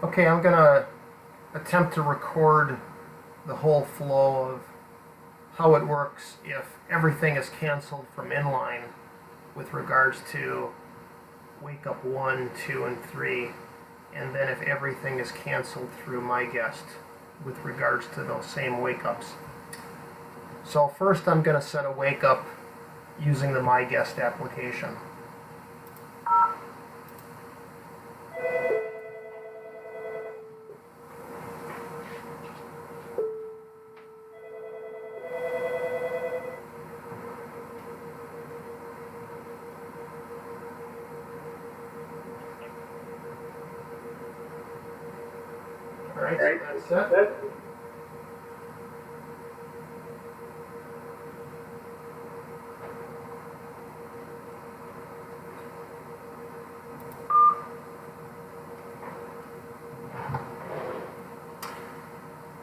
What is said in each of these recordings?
Okay, I'm going to attempt to record the whole flow of how it works if everything is canceled from InnLine with regards to wake up 1, 2, and 3, and then if everything is canceled through MiGuest with regards to those same wake ups. So first I'm going to set a wake up using the MiGuest application. Alright, so that's set.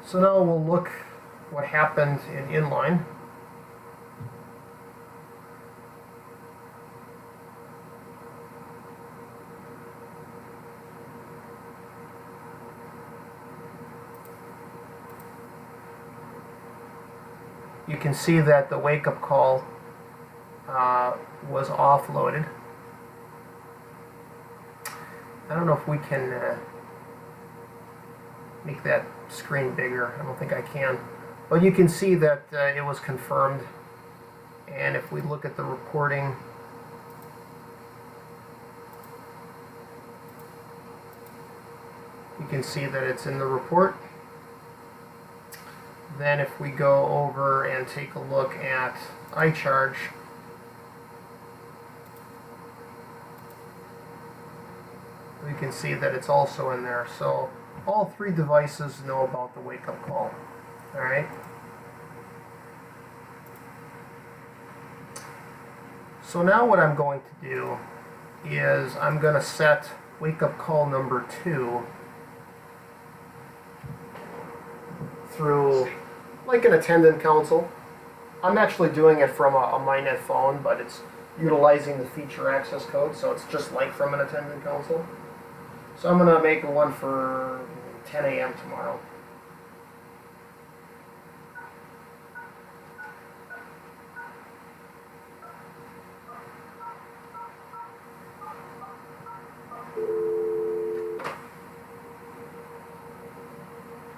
So now we'll look what happened in InnLine. You can see that the wake-up call was offloaded. I don't know if we can make that screen bigger. I don't think I can. But you can see that it was confirmed. And if we look at the reporting, you can see that it's in the report. Then if we go over and take a look at iCharge, we can see that it's also in there. So all three devices know about the wake-up call. All right. So now what I'm going to do is I'm going to set wake-up call number 2 through like an attendant console. I'm actually doing it from a MiNet phone, but it's utilizing the feature access code, so it's just like from an attendant console. So I'm going to make one for 10 a.m. tomorrow.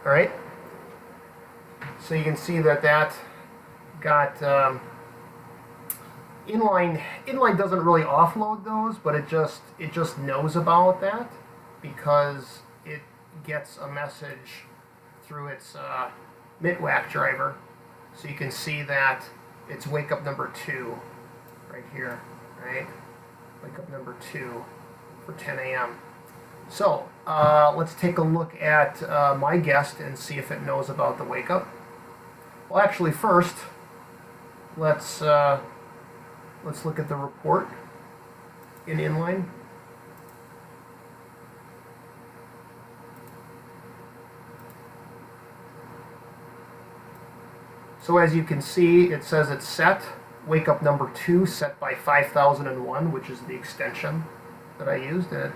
All right. So you can see that got InnLine. InnLine doesn't really offload those, but it just knows about that because it gets a message through its MiVB driver. So you can see that it's wake up number 2 right here, right? Wake up number 2 for 10 a.m. So let's take a look at MiGuest and see if it knows about the wake up. Well, actually, first let's look at the report in InnLine. So as you can see, it says it's set. Wake up number 2 set by 5001, which is the extension that I used, and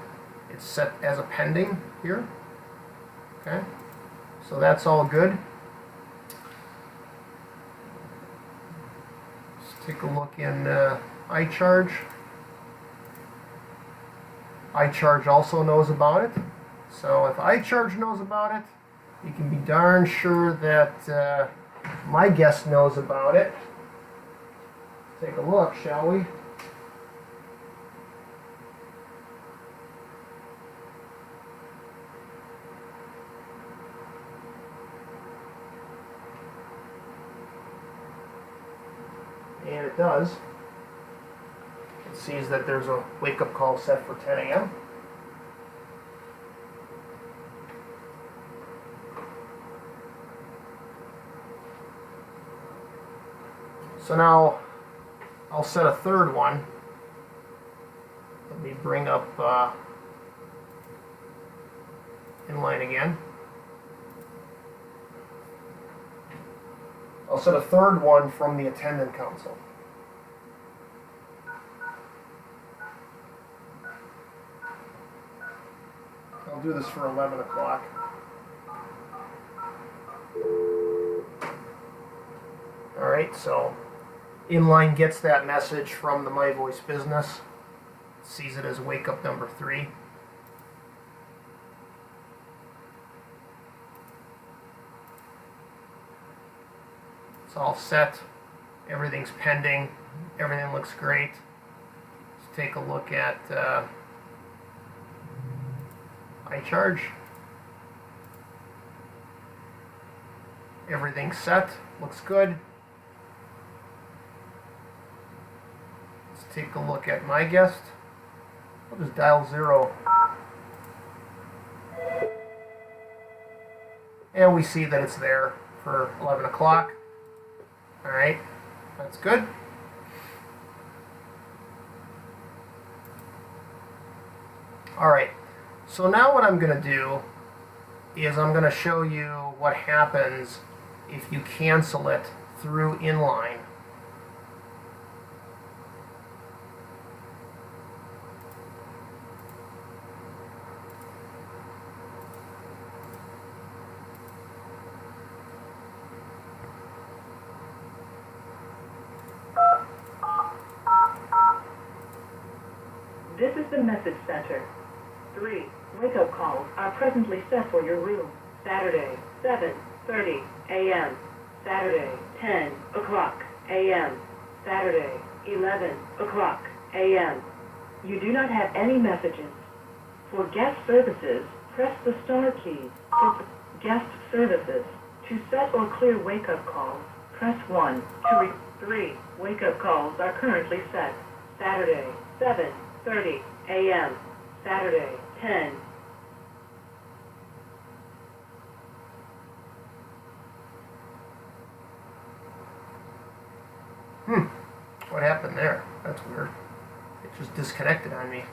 it's set as a pending here. Okay, so that's all good. Let's take a look in iCharge. iCharge also knows about it. So if iCharge knows about it, you can be darn sure that MiGuest knows about it. Take a look, shall we? And it does. It sees that there's a wake-up call set for 10 a.m. So now I'll set a third one. Let me bring up InnLine again. I'll set a third one from the attendant console. I'll do this for 11 o'clock. Alright, so InnLine gets that message from the MiVoice business, sees it as wake up number 3. It's all set, everything's pending, everything looks great. Let's take a look at iCharge. Everything's set, looks good. Let's take a look at MiGuest. I'll just dial 0. And we see that it's there for 11 o'clock. Alright, that's good. Alright, so now what I'm going to do is I'm going to show you what happens if you cancel it through InnLine. This is the message center. 3 wake-up calls are presently set for your room. Saturday, 7:30 a.m. Saturday, 10 o'clock a.m. Saturday, 11 o'clock a.m. You do not have any messages. For guest services, press the star key. For guest services, to set or clear wake-up calls, press 1. 3 wake-up calls are currently set. Saturday, 7:30 a.m. Saturday, 10. What happened there? That's weird. It just disconnected on me.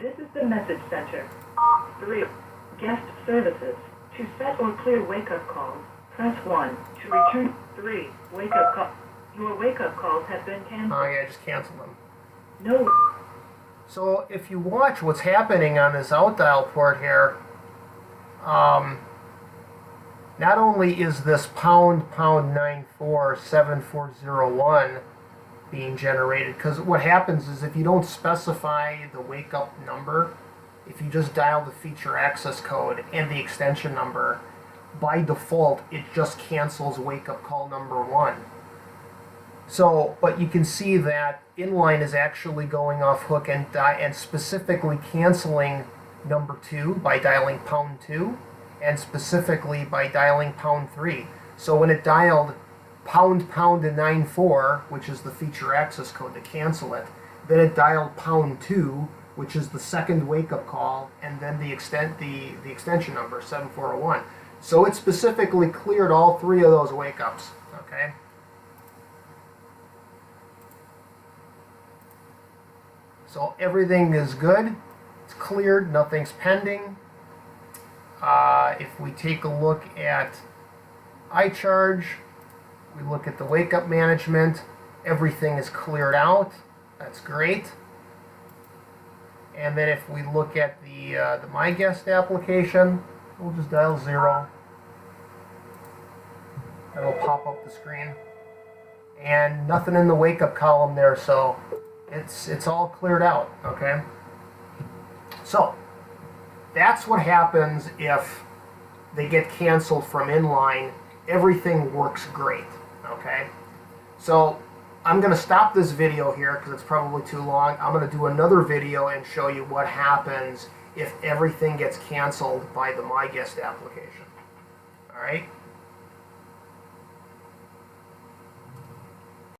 This is the message center. 3 guest services. To set or clear wake-up calls, press 1. To return 3 wake-up calls. Your wake-up calls have been canceled. Oh yeah, I just canceled them. No. So if you watch what's happening on this out dial port here, not only is this #947401 being generated, because what happens is if you don't specify the wake up number, if you just dial the feature access code and the extension number, by default it just cancels wake up call number 1. So, but you can see that InnLine is actually going off hook and specifically canceling number 2 by dialing #2, and specifically by dialing #3. So when it dialed #94, which is the feature access code to cancel it, then it dialed #2, which is the second wake-up call, and then the extension number 7401. So it specifically cleared all 3 of those wake-ups. Okay. So everything is good. It's cleared. Nothing's pending. If we take a look at iCharge, we look at the wake-up management. Everything is cleared out. That's great. And then if we look at the MiGuest application, we'll just dial 0. It'll pop up the screen. And nothing in the wake-up column there, so it's all cleared out, okay? So, that's what happens if they get canceled from InnLine. Everything works great, okay? So, I'm going to stop this video here because it's probably too long. I'm going to do another video and show you what happens if everything gets canceled by the MiGuest application. All right?